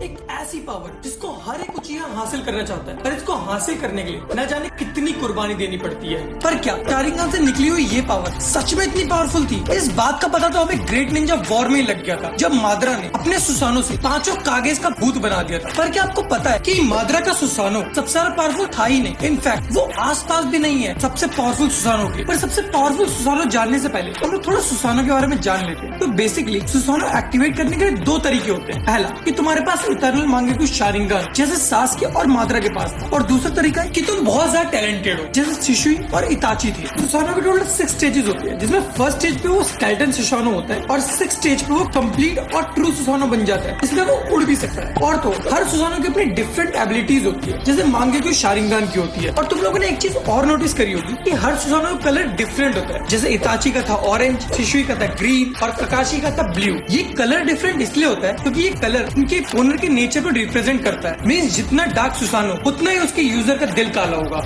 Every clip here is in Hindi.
एक ऐसी पावर जिसको हर एक उचिया हासिल करना चाहता है, पर इसको हासिल करने के लिए न जाने कितनी कुर्बानी देनी पड़ती है। पर क्या शारिंगान से निकली हुई ये पावर सच में इतनी पावरफुल थी? इस बात का पता तो हमें ग्रेट निंजा वॉर में ही लग गया था, जब माद्रा ने अपने सुसानो से पांचों कागेज का भूत बना दिया था। पर क्या आपको पता है कि माद्रा का सुसानो सबसे ज्यादा पावरफुल था ही नहीं, इनफैक्ट वो आसपास भी नहीं है सबसे पावरफुल सुसानो के। पर सबसे पावरफुल सुसानो जानने से पहले हम लोग थोड़ा सुसानो के बारे में जान लेते हैं। तो बेसिकली सुसानो एक्टिवेट करने के लिए दो तरीके होते हैं। पहला कि तुम्हारे पास इटर्नल मांगेकु शारिंगान जैसे सास्के और माद्रा के पास था, और दूसरा तरीका है कि तुम बहुत ज्यादा टैलेंटेड हो जैसे शिशुई और इताची थे। सुसानो के टोटल 6 स्टेजेस होते हैं, जिसमें फर्स्ट स्टेज पे वो स्केलेटन सुसानो होता है और 6 स्टेज पे वो कंप्लीट और ट्रू सुसानो बन जाता है, इसलिए वो उड़ भी सकता है। और तो हर सुसानो की अपनी डिफरेंट एबिलिटीज होती है, जैसे मांगेकु शारिंगान की होती है। और तुम लोगों ने एक चीज और नोटिस करी होगी कि हर सुसानो का कलर डिफरेंट होता है, जैसे इताची का था ऑरेंज, शिशुई का था ग्रीन और ककाशी का था ब्लू। ये कलर डिफरेंट इसलिए होता है क्योंकि ये कलर उनके ओनर के नेचर को रिप्रेजेंट करता है। मींस जितना डार्क सुसानो उतना ही उसके यूजर का दिल काला होगा।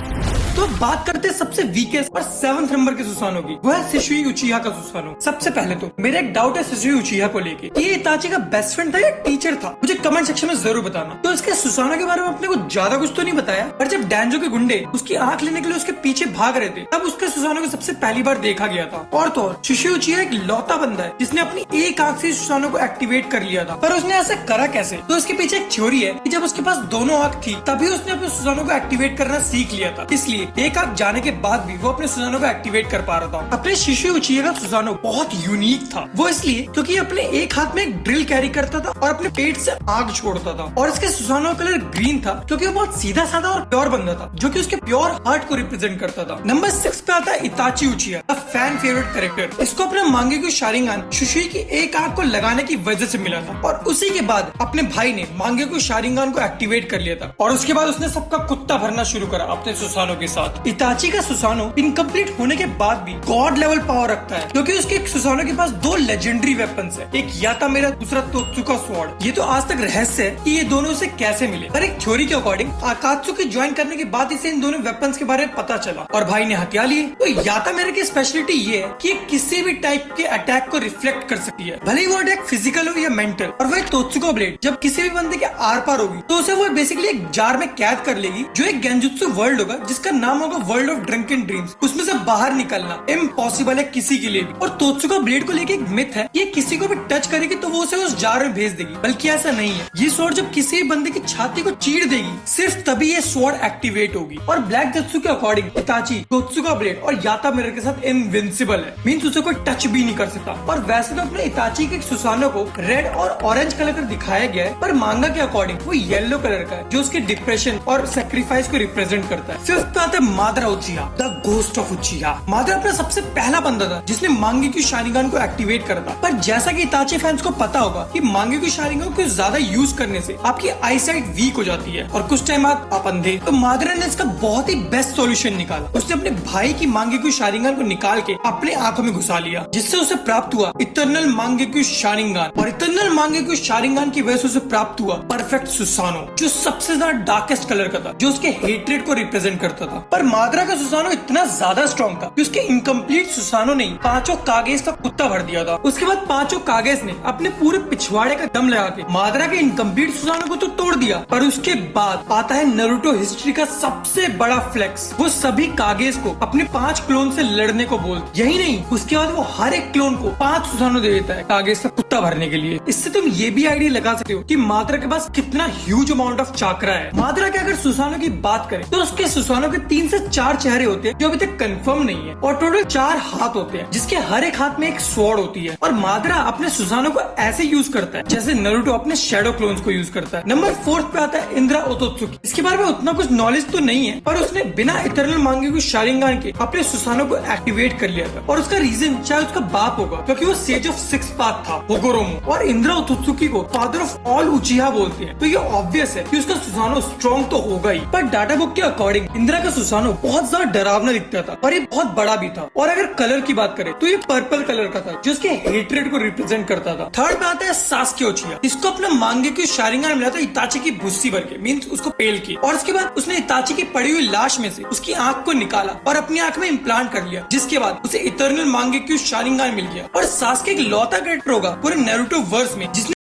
तो बात करते हैं सबसे वीकेस्ट और 7th नंबर के सुसानो की, वो है शिशुई उचिहा का सुसानो। सबसे पहले तो मेरा एक डाउट है शिशुई उचिहा को लेके, ये इताची का बेस्ट फ्रेंड था या टीचर था? मुझे कमेंट सेक्शन में जरूर बताना। तो इसके सुसानो के बारे में अपने को ज्यादा कुछ तो नहीं बताया, पर जब डैंजो के गुंडे उसकी आंख लेने के लिए उसके पीछे भाग रहे थे, तब उसके सुसानो को सबसे पहली बार देखा गया था। और तो और शिशुई उचिहा एक लौता बंदा है जिसने अपनी एक आंख से सुसानो को एक्टिवेट कर लिया था। पर उसने ऐसा करा कैसे? तो इसके पीछे एक थ्योरी है कि जब उसके पास दोनों आंख थी तभी उसने अपने सुसानो को एक्टिवेट करना सीख लिया था, इसलिए एक आंख जाने के बाद भी वो अपने सुसानो को एक्टिवेट कर पा रहा था। अपने शिशुई उचिहा का सुसानो बहुत यूनिक था, वो इसलिए क्योंकि अपने एक हाथ में एक ड्रिल कैरी करता था और अपने पेट से आग छोड़ता था। और इसके सुसानो का कलर ग्रीन था क्योंकि वो बहुत सीधा साधा और प्योर बंदा था, जो कि उसके प्योर हार्ट को रिप्रेजेंट करता था। नंबर 6 पे आता है इताची उचिहा, फैन फेवरेट कैरेक्टर। इसको अपने मांगेकु शारिंगान शिशुई की एक आंख को लगाने की वजह से मिला था, और उसी के बाद अपने भाई ने मांगेकु शारिंगान को एक्टिवेट कर लिया था, और उसके बाद उसने सबका कुत्ता भरना शुरू करा अपने सुसानो के साथ। इताची का सुसानो इनकम्प्लीट होने के बाद भी गॉड लेवल पावर रखता है, क्योंकि उसके सुसानो के पास 2 लेजेंडरी वेपन्स है, एक याता मेरा, दूसरा तोत्सुका स्वॉर्ड। ये तो आज तक रहस्य है कि ये दोनों उसे कैसे मिले, पर एक थ्योरी के अकॉर्डिंग आकात्सुकी ज्वाइन करने के बाद इसे इन दोनों वेपन्स के बारे में पता चला और भाई ने हथियार लिए। तो याता मेरे की स्पेशलिटी ये है कि किसी भी टाइप के अटैक को रिफ्लेक्ट कर सकती है, भले ही वो अटैक फिजिकल हो या मेंटल। और वह तोत्सुका ब्लेड जब किसी भी बंदे के आर पार होगी तो उसे वो बेसिकली एक जार में कैद कर लेगी, जो एक गेंजुत्सु वर्ल्ड होगा जिसका नाम होगा वर्ल्ड ऑफ ड्रंकन ड्रीम्स। उसमें से बाहर निकलना इम्पॉसिबल है किसी के लिए भी। और तोत्सुका ब्लेड को लेके एक मिथ है, ये किसी को भी टच करेगी तो वो उसे उस जार में भेज देगी, बल्कि ऐसा नहीं है। ये स्वॉर्ड जब किसी भी बंदे की छाती को चीर देगी सिर्फ तभी ये स्वॉर्ड एक्टिवेट होगी। और ब्लैक जत्सु के अकॉर्डिंग इताची तोत्सुका ब्लेड और याता मिरर के साथ इनविंसिबल है, मींस उसे कोई टच भी नहीं कर सकता। और वैसे तो अपने इताची के सुसानो को रेड और ऑरेंज कलर का दिखाया गया है, पर मांगा के अकॉर्डिंग वो येलो कलर का है, जो उसके डिप्रेशन और सेक्रीफाइस को रिप्रेजेंट करता है। 5th पे आता है Madara Uchiha, the ghost of Uchiha. Madara अपना सबसे पहला बंदा था जिसने मांगेकु शारिंगान को एक्टिवेट करा था। पर जैसा कि इताची फैंस को पता होगा कि मांगेकु शारिंगान को ज्यादा यूज करने से आपकी आई साइट वीक हो जाती है और कुछ टाइम बाद आप अंधे। तो माद्रा ने इसका बहुत ही बेस्ट सॉल्यूशन निकाला, उसने अपने भाई की मांगेकु शारिंगान को निकाल के अपने आंखों में घुसा लिया, जिससे उसे प्राप्त हुआ इटर्नल मांगेकु शारिंगान। और इटर्नल मांगेकु शारिंगान की वजह से उसे प्राप्त हुआ परफेक्ट सुसानो, जो सबसे ज्यादा डार्केस्ट कलर का था, जो उसके हेट्रेड को रिप्रेजेंट करता था। पर माद्रा का सुसानो इतना ज्यादा स्ट्रॉन्ग था कि उसके इनकम्प्लीट सुसानो ने पांचों कागेज का कुत्ता भर दिया था। उसके बाद पांचों कागेज ने अपने पूरे पिछवाड़े का दम लगा के माद्रा के इनकम्प्लीट सुसानो को तो तोड़ दिया। पर उसके बाद आता है नारुतो हिस्ट्री का सबसे बड़ा फ्लेक्स, वो सभी कागेज को अपने 5 क्लोन से लड़ने को बोलते। यही नहीं, उसके बाद वो हर एक क्लोन को 5 सुसानो दे देता है कागेज का कुत्ता भरने के लिए। इससे तुम ये भी आइडिया लगा सकते हो कि माद्रा के पास कितना ह्यूज अमाउंट ऑफ चाकरा है। माद्रा के अगर सुसानो की बात करें तो उसके सुसानो के 3 से 4 चेहरे होते हैं, जो अभी तक कंफर्म नहीं है, और टोटल 4 हाथ होते हैं, जिसके हर एक हाथ में एक स्वॉर्ड होती है। और माद्रा अपने सुसानो को ऐसे यूज करता है जैसे नारुतो अपने शैडो क्लोन्स को यूज करता है। नंबर 4 पे आता है इंद्रा ओतोत्सुकी। इसके बारे में उतना कुछ नॉलेज तो नहीं है, पर उसने बिना इटर्नल मांगेकु शारिंगान के अपने सुसानो को एक्टिवेट कर लिया था, और उसका रीजन शायद उसका बाप होगा, क्योंकि वो सेज ऑफ 6 पाथ था होगोरोमो। और इंद्रा ओतोत्सुकी को फादर ऑफ ऑल उचिहा बोलते हैं, तो ये ऑब्वियस है कि उसका सुसानो स्ट्रॉन्ग तो होगा ही। पर डाटा बुक के अकॉर्डिंग इंद्रा का सुसानो बहुत ज्यादा डरावना दिखता था, और ये बहुत बड़ा भी था। और अगर कलर की बात करें तो ये पर्पल कलर का था, जो उसके हेट्रेड को रिप्रेजेंट करता था। 3rd पे आता है सास्के उचिहा। इसको अपना मांगेकु शारिंगान मिला था इताची की भुस्सी भर के, मींस उसको पेल की। और उसके बाद उसने इताची की पड़ी हुई लाश में से उसकी आंख को निकाला और अपनी आंख में इम्प्लांट कर लिया, जिसके बाद उसे इटर्नल मांगेकु शारिंगान मिल गया। और सास्के एक लौता कैरेक्टर होगा पूरे नारुतो वर्स में जिसने